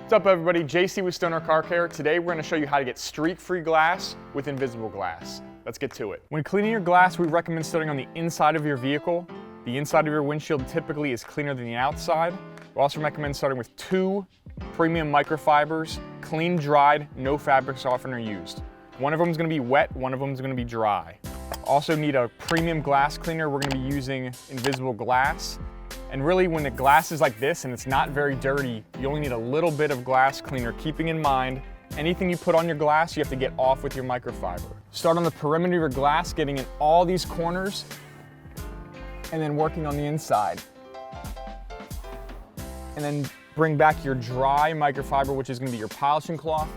What's up everybody, JC with Stoner Car Care. Today we're going to show you how to get streak-free glass with invisible glass. Let's get to it. When cleaning your glass, we recommend starting on the inside of your vehicle. The inside of your windshield typically is cleaner than the outside. We also recommend starting with 2 premium microfibers, clean, dried, no fabric softener used. One of them is going to be wet, one of them is going to be dry. Also need a premium glass cleaner. We're going to be using invisible glass. And really, when the glass is like this and it's not very dirty, you only need a little bit of glass cleaner, keeping in mind, anything you put on your glass, you have to get off with your microfiber. Start on the perimeter of your glass, getting in all these corners, and then working on the inside. And then bring back your dry microfiber, which is gonna be your polishing cloth.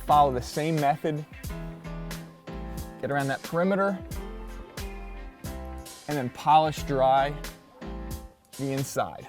Follow the same method. Get around that perimeter, and then polish dry the inside.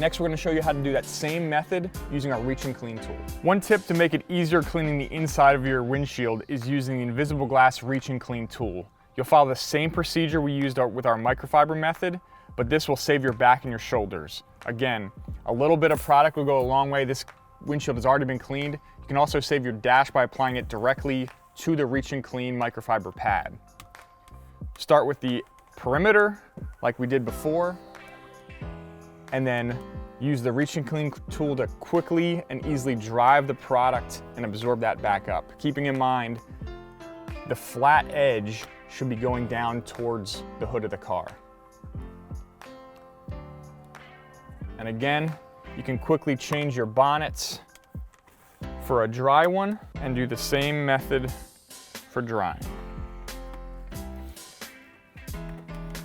Next, we're going to show you how to do that same method using our Reach and Clean tool. One tip to make it easier cleaning the inside of your windshield is using the invisible glass Reach and Clean tool. You'll follow the same procedure we used with our microfiber method, but this will save your back and your shoulders. Again, a little bit of product will go a long way. This windshield has already been cleaned. You can also save your dash by applying it directly to the Reach and Clean microfiber pad. Start with the perimeter like we did before, and then use the Reach and Clean tool to quickly and easily drive the product and absorb that back up. Keeping in mind, the flat edge should be going down towards the hood of the car. And again, you can quickly change your bonnets for a dry one and do the same method for drying.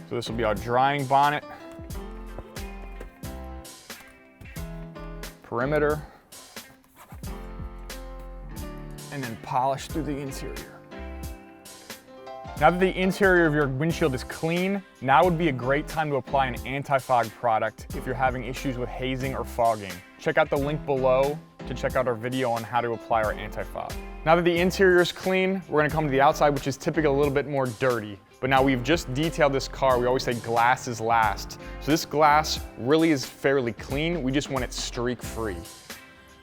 So this will be our drying bonnet. Perimeter, and then polish through the interior. Now that the interior of your windshield is clean, now would be a great time to apply an anti-fog product if you're having issues with hazing or fogging. Check out the link below to check out our video on how to apply our anti-fog. Now that the interior is clean, we're gonna come to the outside, which is typically a little bit more dirty. But now we've just detailed this car. We always say glass is last. So this glass really is fairly clean. We just want it streak-free.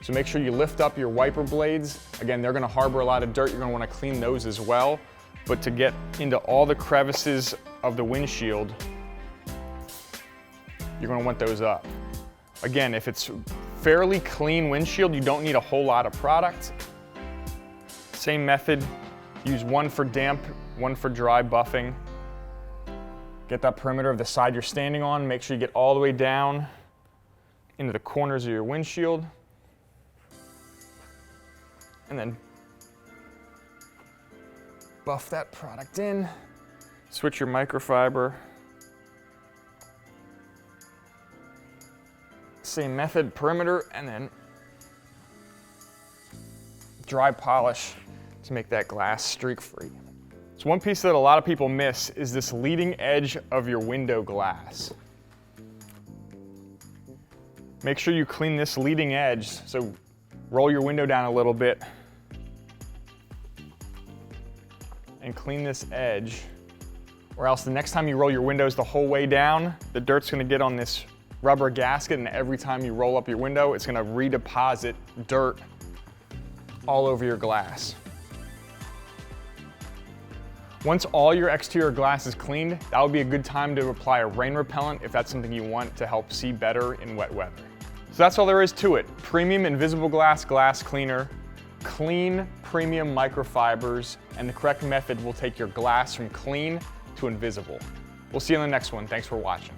So make sure you lift up your wiper blades. Again, they're gonna harbor a lot of dirt. You're gonna wanna clean those as well. But to get into all the crevices of the windshield, you're gonna want those up. Again, if it's fairly clean windshield, you don't need a whole lot of product. Same method, use one for damp, one for dry buffing. Get that perimeter of the side you're standing on. Make sure you get all the way down into the corners of your windshield. And then buff that product in. Switch your microfiber. Same method, perimeter, and then dry polish to make that glass streak-free. So one piece that a lot of people miss is this leading edge of your window glass. Make sure you clean this leading edge, so roll your window down a little bit and clean this edge, or else the next time you roll your windows the whole way down, the dirt's gonna get on this rubber gasket, and every time you roll up your window, it's gonna redeposit dirt all over your glass. Once all your exterior glass is cleaned, that would be a good time to apply a rain repellent if that's something you want to help see better in wet weather. So that's all there is to it. Premium invisible glass cleaner, clean premium microfibers, and the correct method will take your glass from clean to invisible. We'll see you in the next one. Thanks for watching.